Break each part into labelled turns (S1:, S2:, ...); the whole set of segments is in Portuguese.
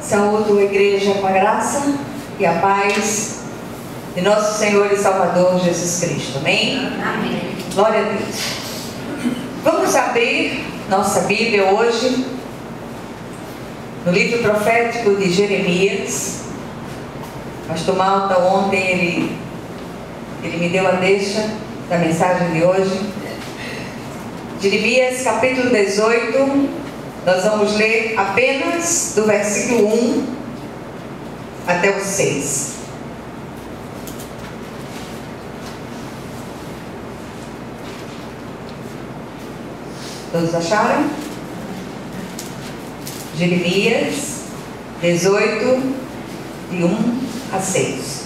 S1: Saúdo a igreja com a graça e a paz de nosso Senhor e Salvador Jesus Cristo. Amém?
S2: Amém.
S1: Glória a Deus. Vamos abrir nossa Bíblia hoje no livro profético de Jeremias. Pastor Malta ontem ele me deu a deixa da mensagem de hoje. Jeremias capítulo 18. Nós vamos ler apenas do versículo 1 até o 6. Todos acharam? Jeremias 18, de 1 a 6.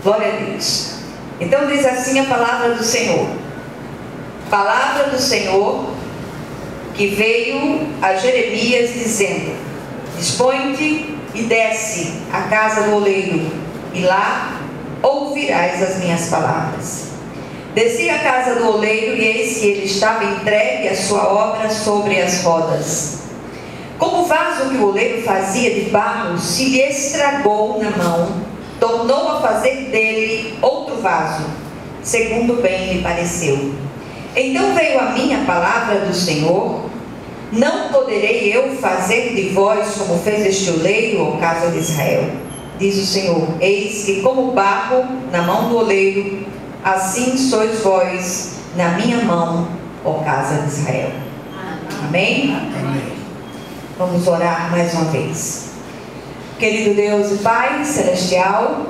S1: Glória a Deus. Então diz assim a palavra do Senhor. Palavra do Senhor que veio a Jeremias dizendo: dispõe-te e desce à casa do oleiro, e lá ouvirás as minhas palavras. Desci à casa do oleiro, e eis que ele estava entregue a sua obra sobre as rodas. Como o vaso que o oleiro fazia de barro se lhe estragou na mão, tornou a fazer dele outro vaso, segundo bem lhe pareceu. Então veio a mim a palavra do Senhor: não poderei eu fazer de vós como fez este oleiro, ó casa de Israel? Diz o Senhor: eis que como barro na mão do oleiro, assim sois vós na minha mão, ó casa de Israel. Amém? Amém. Vamos orar mais uma vez. Querido Deus e Pai celestial,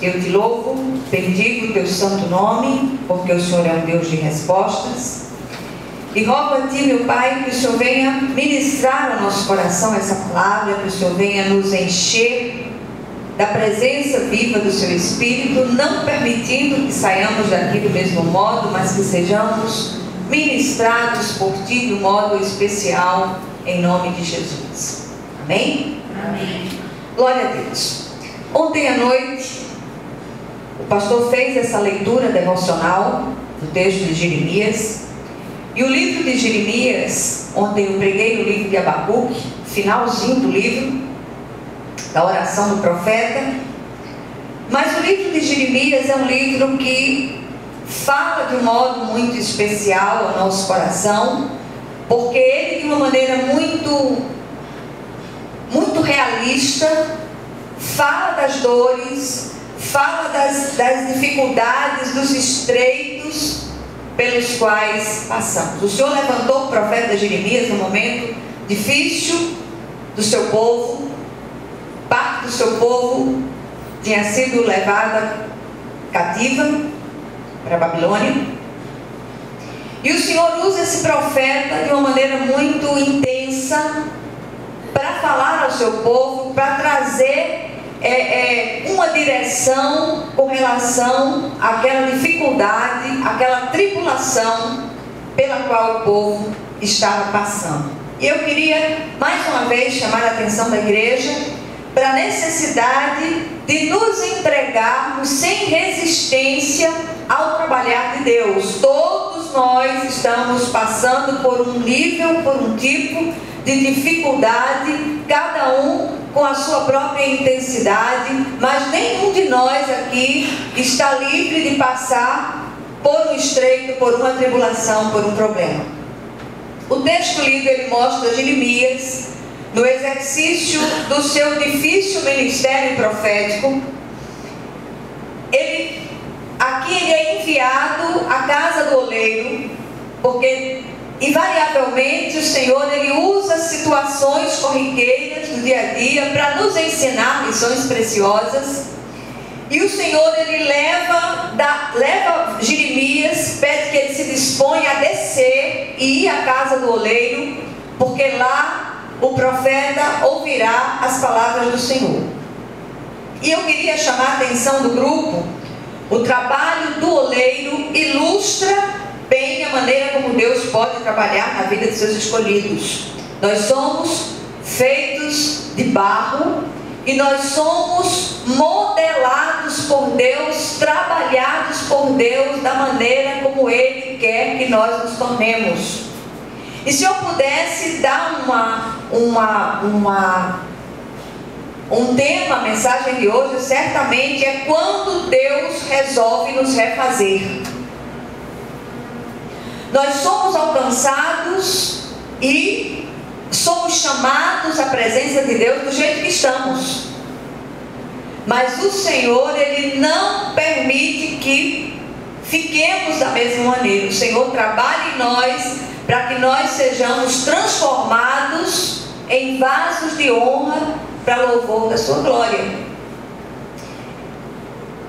S1: eu te louvo, bendigo o teu santo nome, porque o Senhor é um Deus de respostas. E rogo a ti, meu Pai, que o Senhor venha ministrar ao nosso coração essa palavra, que o Senhor venha nos encher da presença viva do seu Espírito, não permitindo que saiamos daqui do mesmo modo, mas que sejamos ministrados por ti de um modo especial, em nome de Jesus. Amém?
S2: Amém.
S1: Glória a Deus. Ontem à noite, o pastor fez essa leitura devocional do texto de Jeremias. E o livro de Jeremias, ontem eu preguei no livro de Abacuque, finalzinho do livro, da oração do profeta. Mas o livro de Jeremias é um livro que fala de um modo muito especial ao nosso coração, porque ele, de uma maneira muito realista, fala das dores, fala das dificuldades, dos estreitos pelos quais passamos. O Senhor levantou o profeta Jeremias num momento difícil do seu povo. Parte do seu povo tinha sido levada cativa para a Babilônia. E o Senhor usa esse profeta de uma maneira muito intensa para falar ao seu povo, para trazer uma direção com relação àquela dificuldade, àquela tribulação pela qual o povo estava passando. E eu queria mais uma vez chamar a atenção da igreja para a necessidade de nos entregarmos sem resistência ao trabalhar de Deus. Todos nós estamos passando por um nível, por um tipo de dificuldade, cada um com a sua própria intensidade, mas nenhum de nós aqui está livre de passar por um estreito, por uma tribulação, por um problema. O texto lido, ele mostra Jeremias no exercício do seu difícil ministério profético. Aqui ele é enviado à casa do oleiro, porque invariavelmente o Senhor, ele usa situações corriqueiras do dia a dia para nos ensinar lições preciosas. E o Senhor, ele leva Jeremias, pede que ele se disponha a descer e ir à casa do oleiro, porque lá o profeta ouvirá as palavras do Senhor. E eu queria chamar a atenção do grupo: o trabalho do oleiro ilustra bem a maneira como Deus pode trabalhar na vida de seus escolhidos. Nós somos feitos de barro e nós somos modelados por Deus, trabalhados por Deus da maneira como Ele quer que nós nos tornemos. E se eu pudesse dar uma Um tema, a mensagem de hoje, certamente é quando Deus resolve nos refazer. Nós somos alcançados e somos chamados à presença de Deus do jeito que estamos. Mas o Senhor, Ele não permite que fiquemos da mesma maneira. O Senhor trabalha em nós para que nós sejamos transformados em vasos de honra para louvor da sua glória.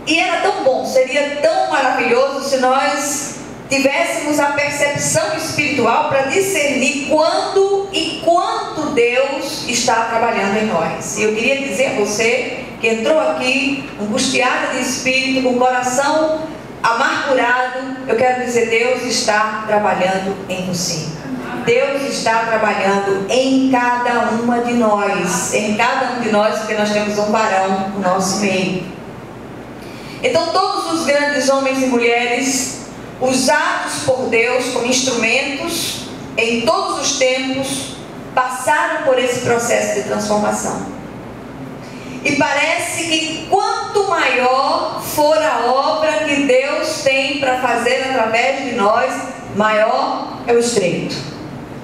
S1: E era tão bom, seria tão maravilhoso se nós tivéssemos a percepção espiritual para discernir quando e quanto Deus está trabalhando em nós. E eu queria dizer a você que entrou aqui angustiado de espírito, com o coração amargurado, eu quero dizer, Deus está trabalhando em você. Deus está trabalhando em cada uma de nós, porque nós temos um varão no nosso meio. Então todos os grandes homens e mulheres usados por Deus como instrumentos em todos os tempos passaram por esse processo de transformação. E parece que quanto maior for a obra que Deus tem para fazer através de nós, maior é o estreito,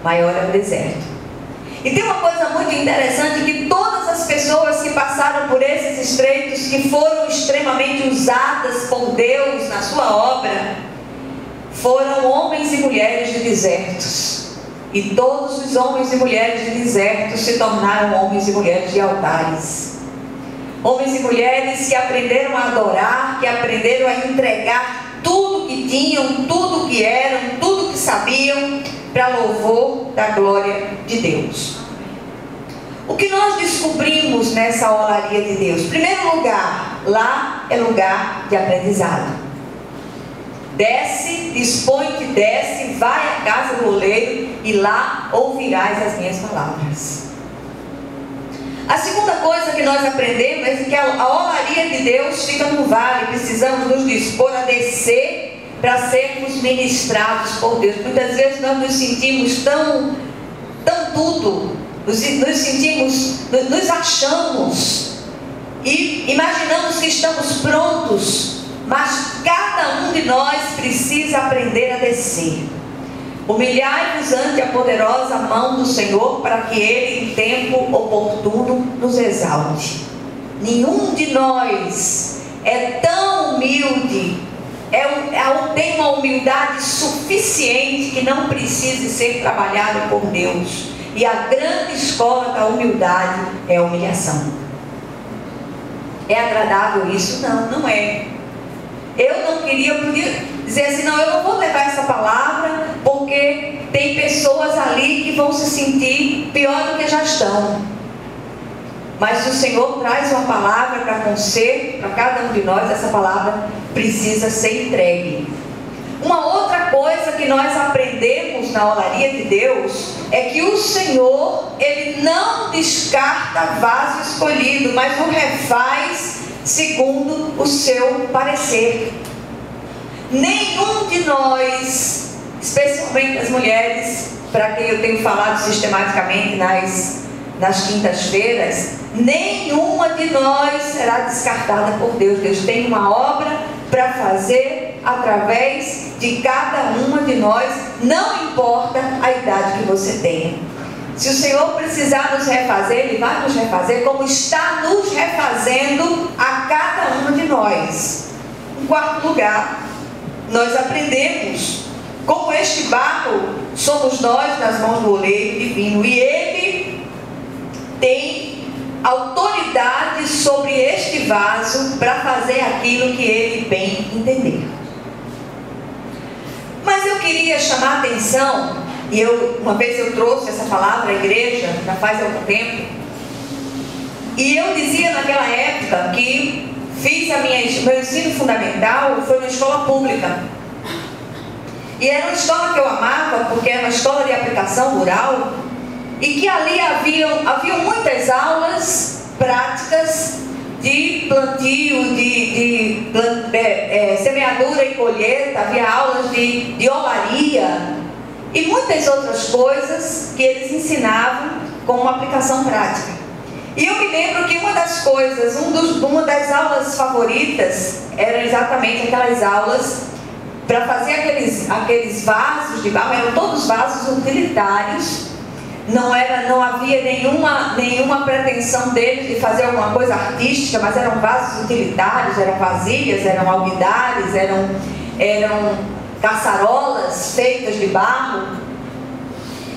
S1: maior é o deserto. E tem uma coisa muito interessante, que todas as pessoas que passaram por esses estreitos, que foram extremamente usadas por Deus na sua obra, foram homens e mulheres de desertos. E todos os homens e mulheres de desertos se tornaram homens e mulheres de altares. Homens e mulheres que aprenderam a adorar, que aprenderam a entregar tudo que tinham, tudo que eram, tudo que sabiam, para louvor da glória de Deus. O que nós descobrimos nessa olaria de Deus? Em primeiro lugar, lá é lugar de aprendizado. Desce, dispõe-te, desce, vai à casa do oleiro e lá ouvirás as minhas palavras. A segunda coisa que nós aprendemos é que a olaria de Deus fica no vale. Precisamos nos dispor a descer para sermos ministrados por Deus. Muitas vezes nós nos sentimos tão tudo, nos achamos e imaginamos que estamos prontos, mas cada um de nós precisa aprender a descer. Humilhai-vos ante a poderosa mão do Senhor, para que Ele, em tempo oportuno, nos exalte. Nenhum de nós é tão humilde, tem uma humildade suficiente que não precise ser trabalhada por Deus. E a grande escola da humildade é a humilhação. É agradável isso? Não, não é. Eu podia dizer assim, não, eu não vou levar essa palavra, porque tem pessoas ali que vão se sentir pior do que já estão. Mas o Senhor traz uma palavra para conselho, para cada um de nós. Essa palavra precisa ser entregue. Uma outra coisa que nós aprendemos na olaria de Deus é que o Senhor, Ele não descarta vaso escolhido, mas o refaz segundo o seu parecer. Nenhum de nós, especialmente as mulheres, para quem eu tenho falado sistematicamente nas quintas-feiras, nenhuma de nós será descartada por Deus. Deus tem uma obra para fazer através de cada uma de nós, não importa a idade que você tenha. Se o Senhor precisar nos refazer, Ele vai nos refazer, como está nos refazendo a cada uma de nós. Em quarto lugar, nós aprendemos como este barro somos nós nas mãos do oleiro divino, e Ele tem autoridade sobre este vaso para fazer aquilo que Ele bem entender. Mas eu queria chamar a atenção, e uma vez eu trouxe essa palavra à igreja, já faz algum tempo, e eu dizia naquela época que fiz meu ensino fundamental, foi numa escola pública, e era uma escola que eu amava, porque era uma escola de aplicação rural, e que ali havia muitas aulas práticas de plantio, de semeadura e colheita, havia aulas de olaria e muitas outras coisas que eles ensinavam com uma aplicação prática. E eu me lembro que uma das coisas, uma das aulas favoritas era exatamente aquelas aulas para fazer aqueles vasos de barro. Eram todos vasos utilitários. Não havia nenhuma pretensão deles de fazer alguma coisa artística, mas eram vasos utilitários, eram vasilhas, eram alguidares, eram caçarolas feitas de barro.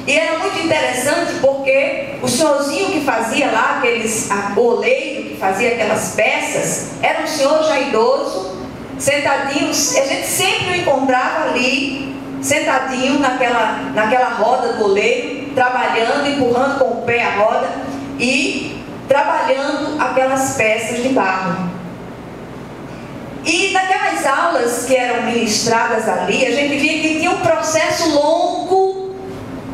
S1: E era muito interessante porque o senhorzinho que fazia lá, o oleiro que fazia aquelas peças, era um senhor já idoso, sentadinho. A gente sempre o encontrava ali, sentadinho naquela roda do oleiro, trabalhando, empurrando com o pé a roda e trabalhando aquelas peças de barro. E naquelas aulas que eram ministradas ali, a gente via que tinha um processo longo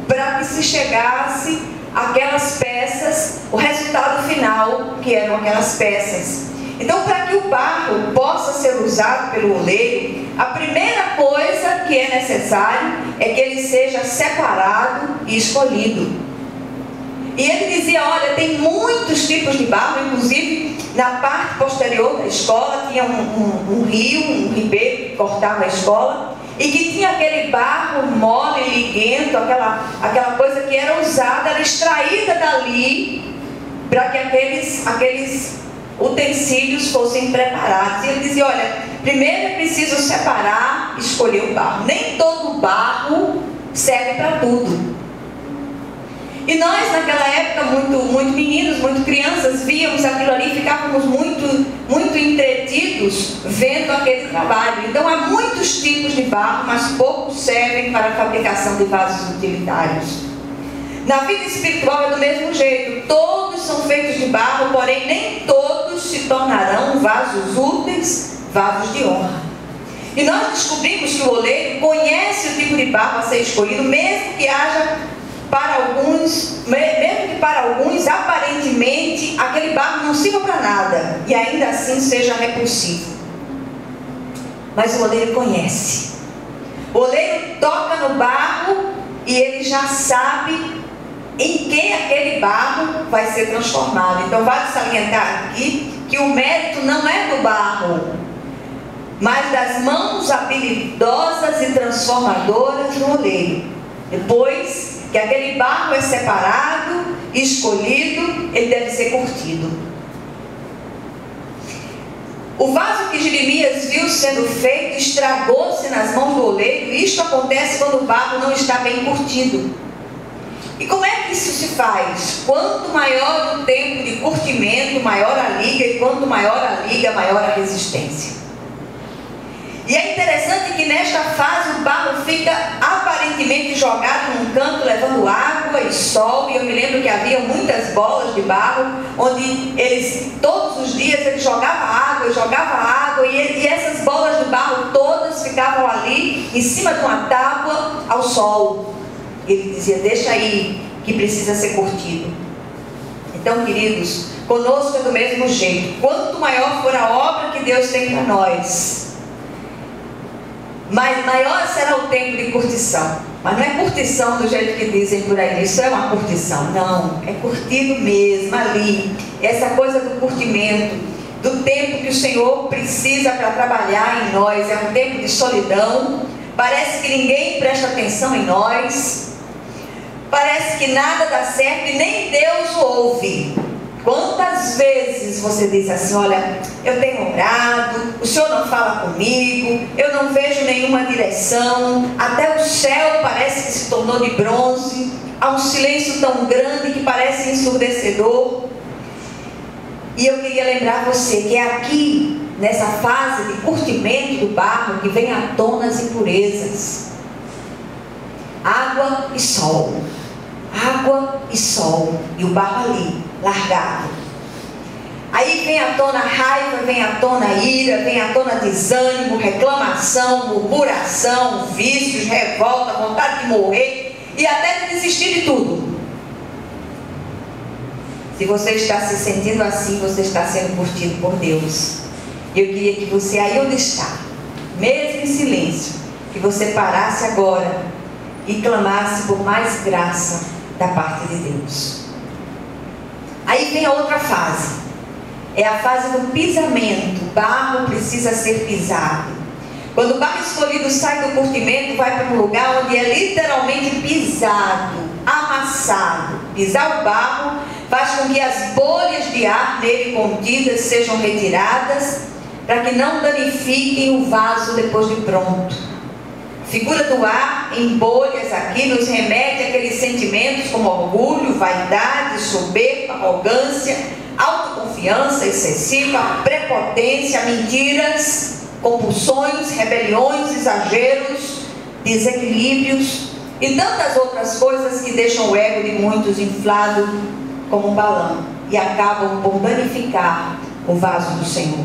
S1: para que se chegasse àquelas peças, o resultado final, que eram aquelas peças. Então, para que o barro possa ser usado pelo oleiro, a primeira coisa que é necessário é que ele seja separado e escolhido. E ele dizia, olha, tem muitos tipos de barro, inclusive na parte posterior da escola tinha um ribeiro que cortava a escola, e que tinha aquele barro mole, liguento, aquela coisa que era usada, era extraída dali para que aqueles utensílios fossem preparados. E ele dizia, olha, primeiro é preciso separar, escolher o barro. Nem todo barro serve para tudo. E nós, naquela época, muito meninos, muito crianças, víamos aquilo ali e ficávamos muito entretidos vendo aquele trabalho. Então, há muitos tipos de barro, mas poucos servem para a fabricação de vasos utilitários. Na vida espiritual é do mesmo jeito. Todos são feitos de barro, porém nem todos se tornarão vasos úteis, vasos de honra. E nós descobrimos que o oleiro conhece o tipo de barro a ser escolhido, mesmo que para alguns, aparentemente, aquele barro não sirva para nada e ainda assim seja repulsivo. Mas o oleiro conhece. O oleiro toca no barro e ele já sabe em que aquele barro vai ser transformado. Então, vale salientar aqui que o mérito não é do barro, mas das mãos habilidosas e transformadoras do oleiro. Depois que aquele barro é separado, escolhido, ele deve ser curtido. O vaso que Jeremias viu sendo feito estragou-se nas mãos do oleiro, e isto acontece quando o barro não está bem curtido. E como é que isso se faz? Quanto maior o tempo de curtimento, maior a liga, e quanto maior a liga, maior a resistência. E é interessante que nesta fase o barro fica aparentemente jogado num canto, levando água e sol. E eu me lembro que havia muitas bolas de barro, onde todos os dias ele jogava água, e essas bolas de barro todas ficavam ali, em cima de uma tábua, ao sol. Ele dizia, deixa aí, que precisa ser curtido. Então, queridos, conosco é do mesmo jeito. Quanto maior for a obra que Deus tem para nós, mas maior será o tempo de curtição. Mas não é curtição do jeito que dizem por aí, isso é uma curtição. Não, é curtido mesmo ali. Essa coisa do curtimento, do tempo que o Senhor precisa para trabalhar em nós. É um tempo de solidão. Parece que ninguém presta atenção em nós. Parece que nada dá certo e nem Deus o ouve. Quantas vezes você diz assim, olha, eu tenho orado, o Senhor não fala comigo, eu não vejo nenhuma direção, até o céu parece que se tornou de bronze, há um silêncio tão grande que parece ensurdecedor. E eu queria lembrar você que é aqui, nessa fase de curtimento do barro, que vem à tona as impurezas. Água e sol. Água e sol. E o barro ali, largado. Aí vem à tona raiva, vem à tona ira, vem à tona desânimo, reclamação, murmuração, vícios, revolta, vontade de morrer e até de desistir de tudo. Se você está se sentindo assim, você está sendo curtido por Deus. Eu queria que você, aí onde está, mesmo em silêncio, que você parasse agora e clamasse por mais graça da parte de Deus. Aí vem a outra fase. É a fase do pisamento. O barro precisa ser pisado. Quando o barro escolhido sai do curtimento, vai para um lugar onde é literalmente pisado, amassado. Pisar o barro faz com que as bolhas de ar nele contidas sejam retiradas, para que não danifiquem o vaso depois de pronto. A figura do ar em bolhas aqui nos remete àqueles sentimentos como orgulho, vaidade, soberba, arrogância, autoconfiança excessiva, prepotência, mentiras, compulsões, rebeliões, exageros, desequilíbrios e tantas outras coisas que deixam o ego de muitos inflado como um balão e acabam por danificar o vaso do Senhor.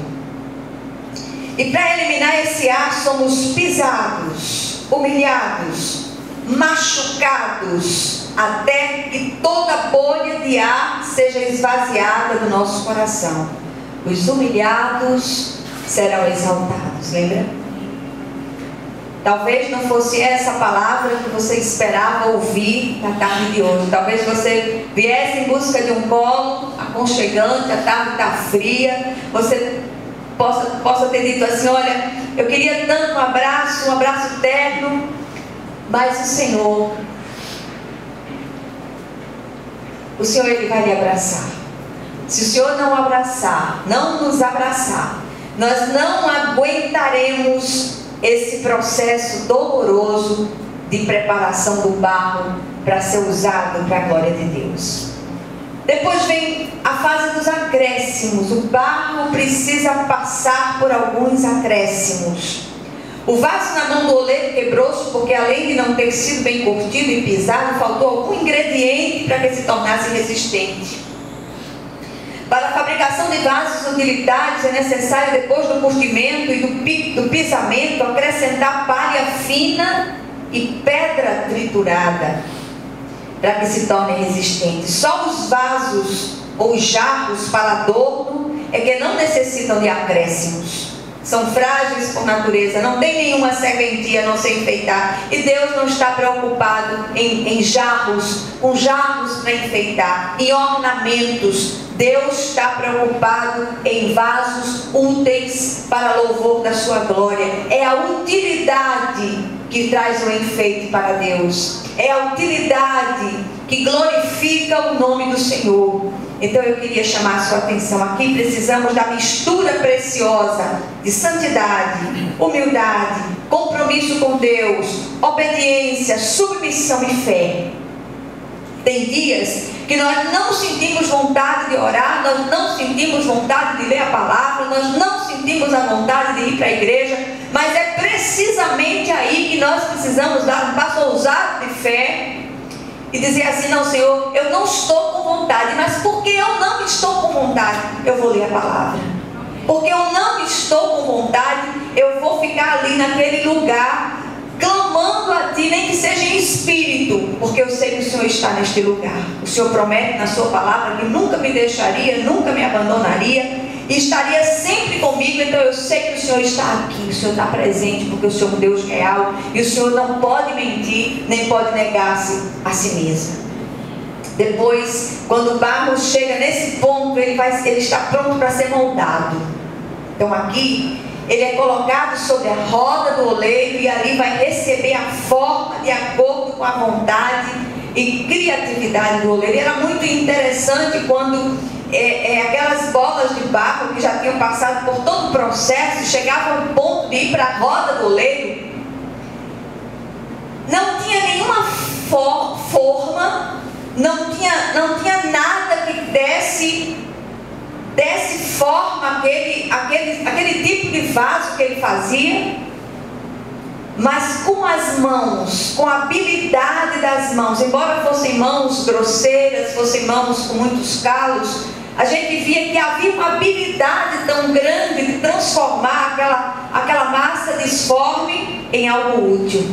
S1: E para eliminar esse ar, somos pisados, humilhados, machucados, até que toda bolha de ar seja esvaziada do nosso coração. Os humilhados serão exaltados, lembra? Talvez não fosse essa palavra que você esperava ouvir na tarde de hoje. Talvez você viesse em busca de um colo aconchegante, a tarde está fria, você possa ter dito assim: olha, eu queria tanto um abraço terno, mas o Senhor Ele vai lhe abraçar. Se o Senhor não abraçar, não nos abraçar, nós não aguentaremos esse processo doloroso de preparação do barro para ser usado para a glória de Deus. Depois vem a fase dos acréscimos. O barro precisa passar por alguns acréscimos. O vaso na mão do oleiro quebrou-se porque, além de não ter sido bem curtido e pisado, faltou algum ingrediente para que se tornasse resistente. Para a fabricação de vasos utilitários é necessário, depois do curtimento e do pisamento, acrescentar palha fina e pedra triturada, para que se torne resistente. Só os vasos ou os jarros para adorno é que não necessitam de acréscimos. São frágeis por natureza, não tem nenhuma serventia a não ser enfeitar. E Deus não está preocupado em jarros, com jarros para enfeitar, em ornamentos. Deus está preocupado em vasos úteis para louvor da sua glória. É a utilidade que traz o enfeite para Deus. É a utilidade que glorifica o nome do Senhor. Então eu queria chamar a sua atenção aqui. Precisamos da mistura preciosa de santidade, humildade, compromisso com Deus, obediência, submissão e fé. Tem dias que nós não sentimos vontade de orar, nós não sentimos vontade de ler a palavra, nós não sentimos a vontade de ir para a igreja, mas é precisamente aí que nós precisamos dar um passo ousado de fé e dizer assim: não, Senhor, eu não estou com vontade, mas porque eu não estou com vontade, eu vou ler a palavra. Porque eu não estou com vontade, eu vou ficar ali naquele lugar, clamando a Ti, nem que seja em espírito, porque eu sei que o Senhor está neste lugar. O Senhor promete na sua palavra que nunca me deixaria, nunca me abandonaria, e estaria sempre comigo. Então eu sei que o Senhor está aqui, o Senhor está presente, porque o Senhor é um Deus real, e o Senhor não pode mentir, nem pode negar-se a si mesmo. Depois, quando o barro chega nesse ponto, ele está pronto para ser moldado. Então aqui ele é colocado sobre a roda do oleiro e ali vai receber a forma de acordo com a vontade e criatividade do oleiro. E era muito interessante quando aquelas bolas de barro que já tinham passado por todo o processo chegavam ao ponto de ir para a roda do oleiro. Não tinha nenhuma forma, não tinha nada que desse forma aquele tipo de vaso que ele fazia, mas com as mãos, com a habilidade das mãos. Embora fossem mãos grosseiras, fossem mãos com muitos calos, a gente via que havia uma habilidade tão grande de transformar aquela massa disforme em algo útil.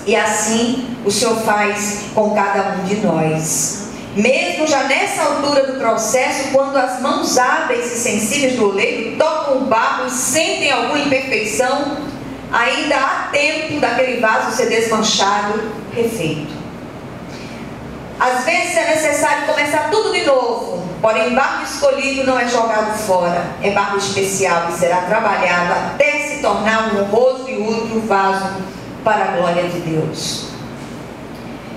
S1: E assim o Senhor faz com cada um de nós. Mesmo já nessa altura do processo, quando as mãos hábeis e sensíveis do oleiro tocam o barro e sentem alguma imperfeição, ainda há tempo daquele vaso ser desmanchado, refeito. Às vezes é necessário começar tudo de novo. Porém, barro escolhido não é jogado fora. É barro especial e será trabalhado até se tornar um honroso e útil vaso para a glória de Deus.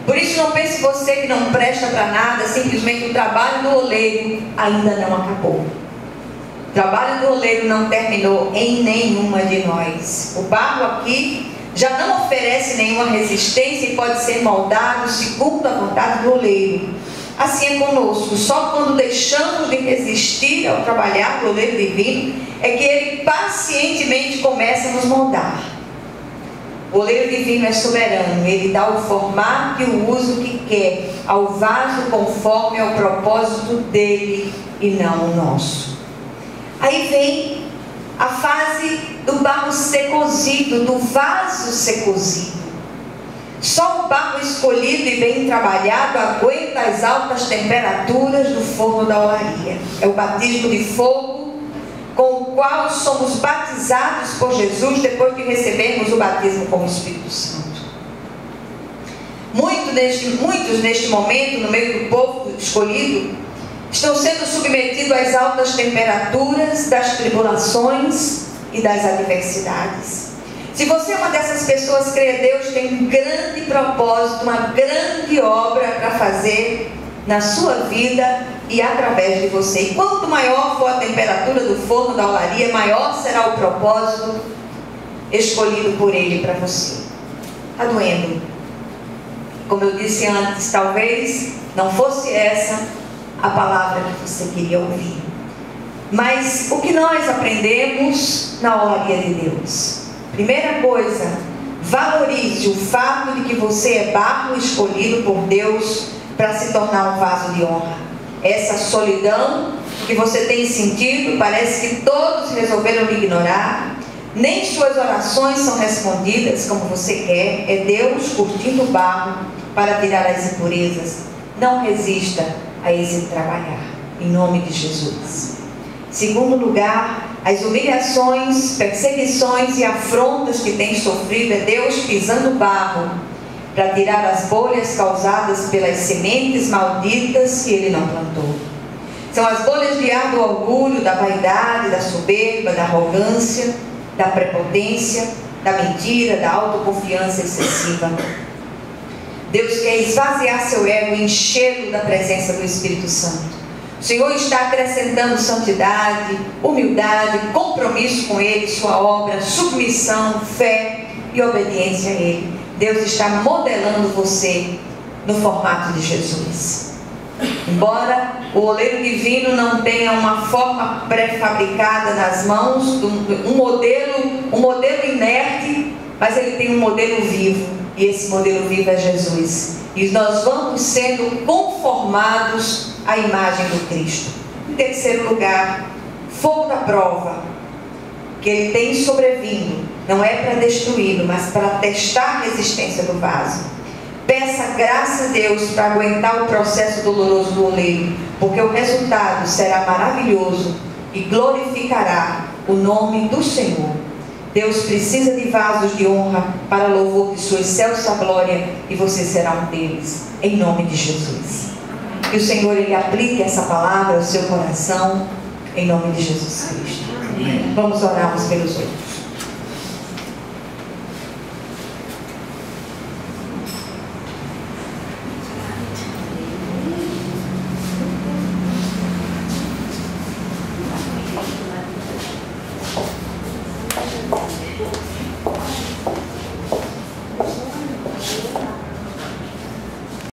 S1: Por isso, não pense você que não presta para nada. Simplesmente o trabalho do oleiro ainda não acabou. O trabalho do oleiro não terminou em nenhuma de nós. O barro aqui já não oferece nenhuma resistência e pode ser moldado segundo a vontade do oleiro. Assim é conosco. Só quando deixamos de resistir ao trabalhar do oleiro divino é que ele pacientemente começa a nos moldar. O oleiro divino é soberano. Ele dá o formato e o uso que quer ao vaso conforme ao propósito dele e não o nosso. Aí vem a fase do barro ser cozido, do vaso ser cozido. Só o barro escolhido e bem trabalhado aguenta as altas temperaturas do forno da olaria. É o batismo de fogo com o qual somos batizados por Jesus depois de recebermos o batismo com o Espírito Santo. Muitos neste momento, no meio do povo escolhido, estão sendo submetidos às altas temperaturas das tribulações e das adversidades. Se você é uma dessas pessoas, crê, Deus tem um grande propósito, uma grande obra para fazer na sua vida e através de você. E quanto maior for a temperatura do forno da olaria, maior será o propósito escolhido por Ele para você. Está doendo? Como eu disse antes, talvez não fosse essa a palavra que você queria ouvir. Mas o que nós aprendemos na olaria de Deus? Primeira coisa, valorize o fato de que você é barro escolhido por Deus para se tornar um vaso de honra. Essa solidão que você tem sentido, parece que todos resolveram lhe ignorar, nem suas orações são respondidas como você quer. É Deus curtindo o barro para tirar as impurezas. Não resista a esse trabalhar, em nome de Jesus. Segundo lugar, as humilhações, perseguições e afrontas que tem sofrido é Deus pisando barro para tirar as bolhas causadas pelas sementes malditas que Ele não plantou. São as bolhas de ar do orgulho, da vaidade, da soberba, da arrogância, da prepotência, da mentira, da autoconfiança excessiva. Deus quer esvaziar seu ego e enchê-lo da presença do Espírito Santo. O Senhor está acrescentando santidade, humildade, compromisso com Ele, sua obra, submissão, fé e obediência a Ele. Deus está modelando você no formato de Jesus. Embora o oleiro divino não tenha uma forma pré-fabricada nas mãos, um modelo inerte, mas ele tem um modelo vivo, e esse modelo vivo é Jesus. E nós vamos sendo conformados à imagem do Cristo. Em terceiro lugar, fogo da prova, que ele tem sobrevindo, não é para destruí-lo, mas para testar a resistência do vaso. Peça graça a Deus para aguentar o processo doloroso do oleiro, porque o resultado será maravilhoso e glorificará o nome do Senhor. Deus precisa de vasos de honra para louvor de sua excelsa glória, e você será um deles, em nome de Jesus. Que o Senhor Ele aplique essa palavra ao seu coração, em nome de Jesus Cristo. Vamos orar uns pelos outros.